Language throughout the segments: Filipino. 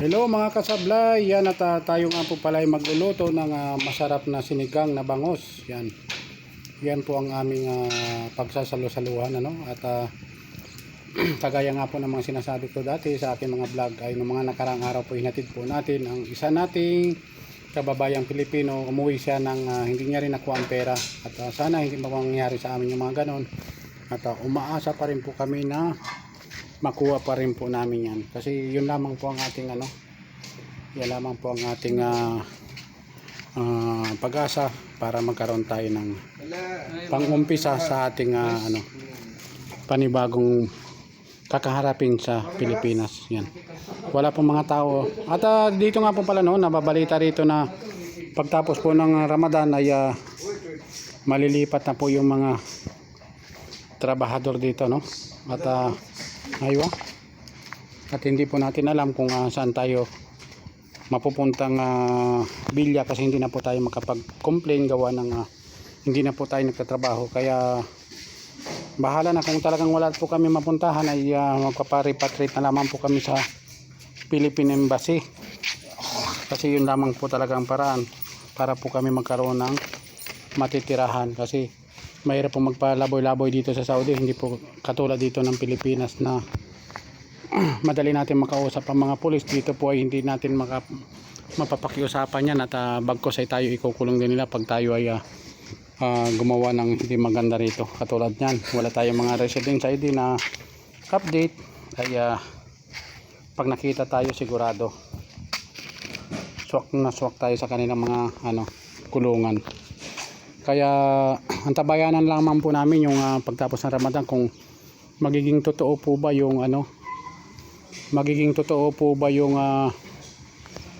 Hello mga kasablay, yan at tayo nga po pala ay magluluto ng masarap na sinigang na bangos. Yan po ang aming pagsasalo-saluhan ano? At kagaya nga po ng mga sinasabi ko dati sa aking mga vlog ay noong mga nakarang araw po hinatid po natin ang isa nating kababayang Pilipino. Umuwi siya ng hindi niya rin nakuha ang pera at sana hindi mangyari sa amin yung mga ganon. At umaasa pa rin po kami na makuha pa rin po namin yan kasi yun lamang po ang ating yan lamang po ang ating pag-asa para magkaroon tayo ng pang-umpisa sa ating panibagong kakaharapin sa Pilipinas. Yan, wala pong mga tao at dito nga po pala nababalita rito na pagtapos po ng Ramadan ay malilipat na po yung mga trabahador dito at aywa. At hindi po natin alam kung saan tayo mapupuntang bilya kasi hindi na po tayo makapag-complain gawa ng hindi na po tayo nagtatrabaho. Kaya bahala na kung talagang wala po kami mapuntahan ay magpaparipatriate na lamang po kami sa Philippine Embassy. Kasi yun lamang po talaga ang paraan para po kami magkaroon ng matitirahan kasi mahirap po magpalaboy-laboy dito sa Saudi, hindi po katulad dito ng Pilipinas na madali natin makausap ang mga pulis. Dito po ay hindi natin mapapakiusapan yan at bagkos ay tayo ikukulong din nila pag tayo ay gumawa ng hindi maganda rito. Katulad yan, wala tayong mga residence ID na update ay pag nakita tayo sigurado swak na swak tayo sa kanilang mga kulungan. Kaya antabayanan lamang po namin yung pagtapos ng Ramadan kung magiging totoo po ba yung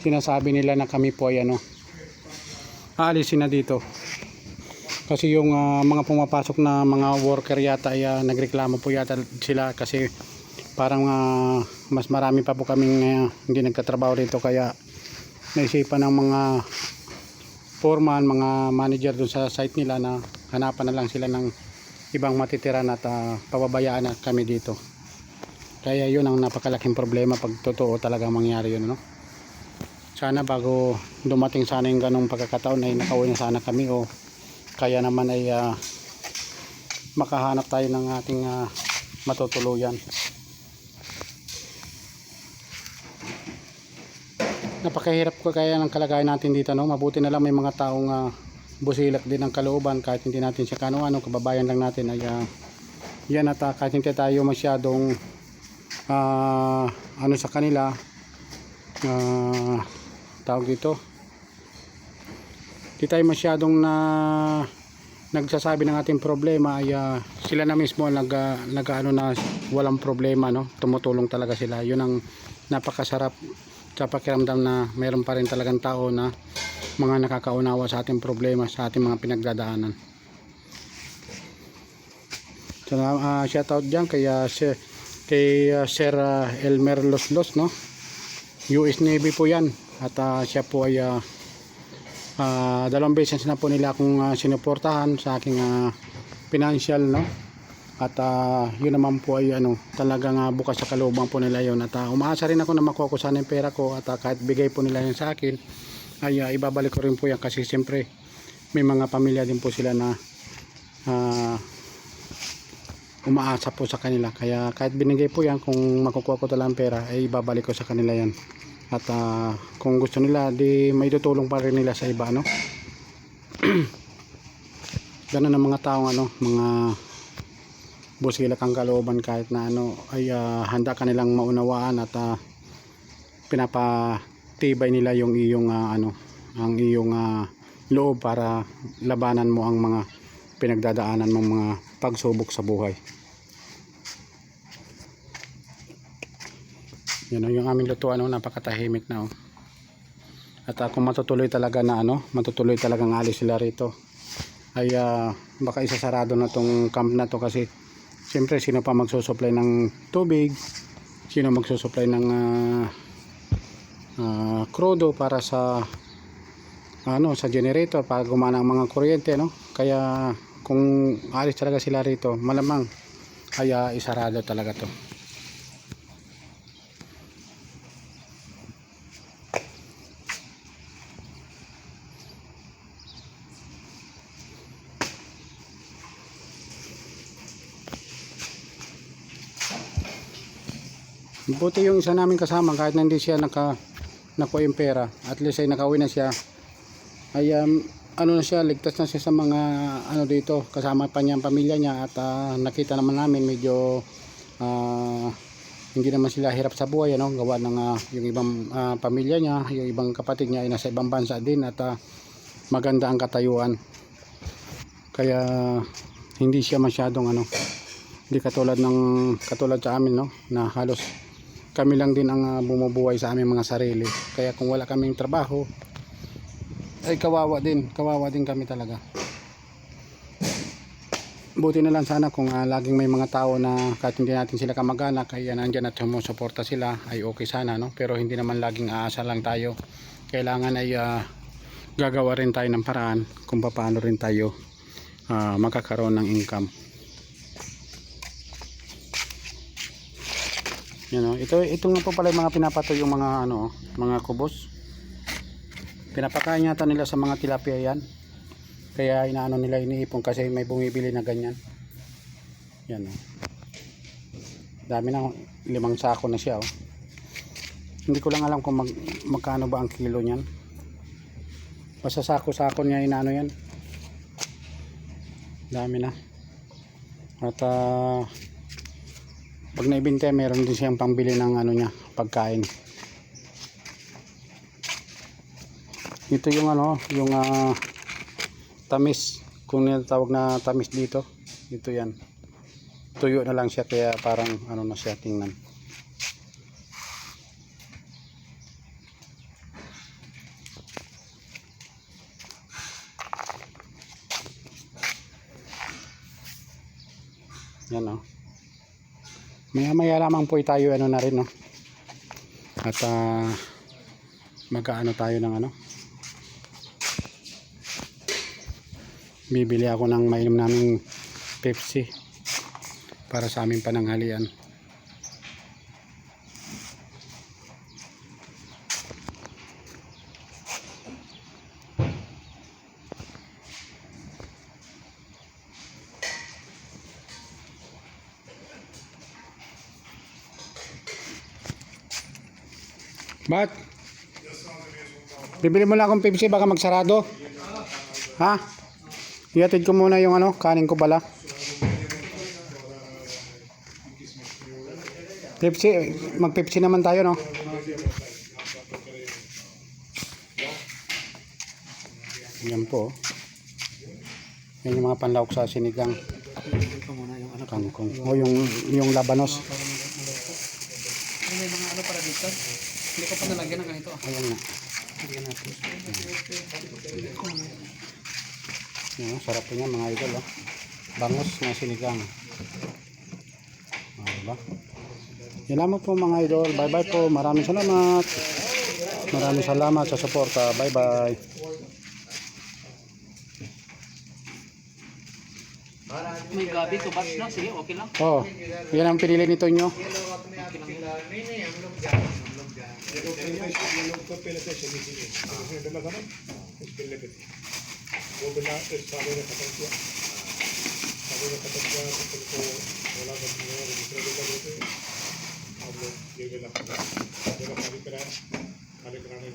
sinasabi nila na kami po ay aalisin na dito. Kasi yung mga pumapasok na mga worker yata ay nagreklamo po yata sila kasi parang mas marami pa po kaming hindi nagtatrabaho rito, kaya naisipan ng mga foreman, mga manager dun sa site nila na hanapan na lang sila ng ibang matitiran at pababayaan na kami dito. Kaya yun ang napakalaking problema pag totoo talaga mangyari yun Sana bago dumating sana yung ganong pagkakataon ay nakauwi na sana kami o kaya naman ay makahanap tayo ng ating matutuluyan. Napakahirap ko kaya ng kalagayan natin dito mabuti na lang may mga taong busilak din ang kalooban kahit hindi natin siya kababayan lang natin ay yan at kahit hindi tayo masyadong sa kanila tawag dito, hindi tayo masyadong nagsasabi ng ating problema ay sila na mismo na walang problema tumutulong talaga sila. Yun ang napakasarap sa pakiramdam na mayroon pa rin talagang tao na mga nakakaunawa sa ating problema, sa ating mga pinagdadaanan. So, shout out dyan kay Sir Elmer Loslos US Navy po yan at siya po ay dalawang beses na po nila akong sinuportahan sa aking financial at yun naman po ay talagang bukas sa kalooban po nila yun at umaasa rin ako na makuha ko sana yung pera ko at kahit bigay po nila yun sa akin ay ibabalik ko rin po yan kasi siyempre may mga pamilya din po sila na umaasa po sa kanila, kaya kahit binigay po yan kung makukuha ko talagang pera ay ibabalik ko sa kanila yan at kung gusto nila di may tutulong pa rin nila sa iba ganun ang mga taong mga busilak ang kalooban kahit na ay handa kanilang maunawaan at pinapatibay nila yung iyong ang iyong loob para labanan mo ang mga pinagdadaanan mong mga pagsubok sa buhay. Yan yung aming lutuan napakatahimik na at kung matutuloy talaga matutuloy talagang alis sila rito ay baka isasarado na tong camp na to kasi siyempre sino pa magsusupply ng tubig, sino magsusupply ng krudo para sa sa generator para gumana ang mga kuryente kaya kung alis talaga sila rito malamang ay isarado talaga to. Buti yung isa namin kasama, kahit na hindi siya nakuha yung pera, at least ay nakauwi na siya. Ay ano na siya, ligtas na siya sa mga ano dito, kasama pa niya ang pamilya niya. At nakita naman namin medyo hindi naman sila hirap sa buhay, ano, gawa ng yung ibang pamilya niya, yung ibang kapatid niya ay nasa ibang bansa din, at maganda ang katayuan. Kaya hindi siya masyadong ano, hindi katulad sa amin, no, na halos kami lang din ang bumubuhay sa aming mga sarili. Kaya kung wala kaming trabaho ay kawawa din kami talaga. Buti na lang sana kung laging may mga tao na kahit hindi natin sila kamag-anak ay nandyan at sumusuporta sila, ay okay sana, no? Pero hindi naman laging aasa lang tayo. Kailangan ay gagawa rin tayo ng paraan kung paano rin tayo magkakaroon ng income. Yan, no? Ito nga po pala yung mga pinapatoy, yung mga ano, mga kubos. Pinapakain yata nila sa mga tilapia yan. Kaya inaano nila, iniipon kasi may bumibili na ganyan. Yan, oh. Dami na, 5 sako na siya, oh. Hindi ko lang alam kung magkano ba ang kilo niyan. Basta sako-sako niya inaano yan. Dami na. At pag naibenta, meron din siyang pambili ng ano niya, pagkain. Ito yung ano, yung tamis, kung tawag na tamis dito, ito yan. Tuyo na lang siya, kaya parang ano na siya, tingnan. Yan, oh. Maya lamang po tayo ano na rin, no. At mag-aano tayo ng ano, bibili ako ng mainom naming Pepsi para sa aming pananghalian. Ba't? Bibili mo lang akong Pepsi, baka magsarado. Ha? Ihatid ko muna yung ano, kanin ko pala. Pepsi, mag-Pepsi naman tayo, no? Yan po. Yan yung mga panlawak sa sinigang. Kangkong. O yung labanos. May mga ano para dito. Hindi ko pa nalagyan ng ganito. Ayan na. Lagyan natin. Yan, sarap po niya mga idol, oh. Bangos na sinigang. Diba? Yan naman po mga idol. Bye bye po. Maraming salamat. Maraming salamat sa suporta. Bye bye. May gabi to batch lang. Sige, okay lang. Oh, yan ang pinili nito nyo. आप लोग ये भी लगता है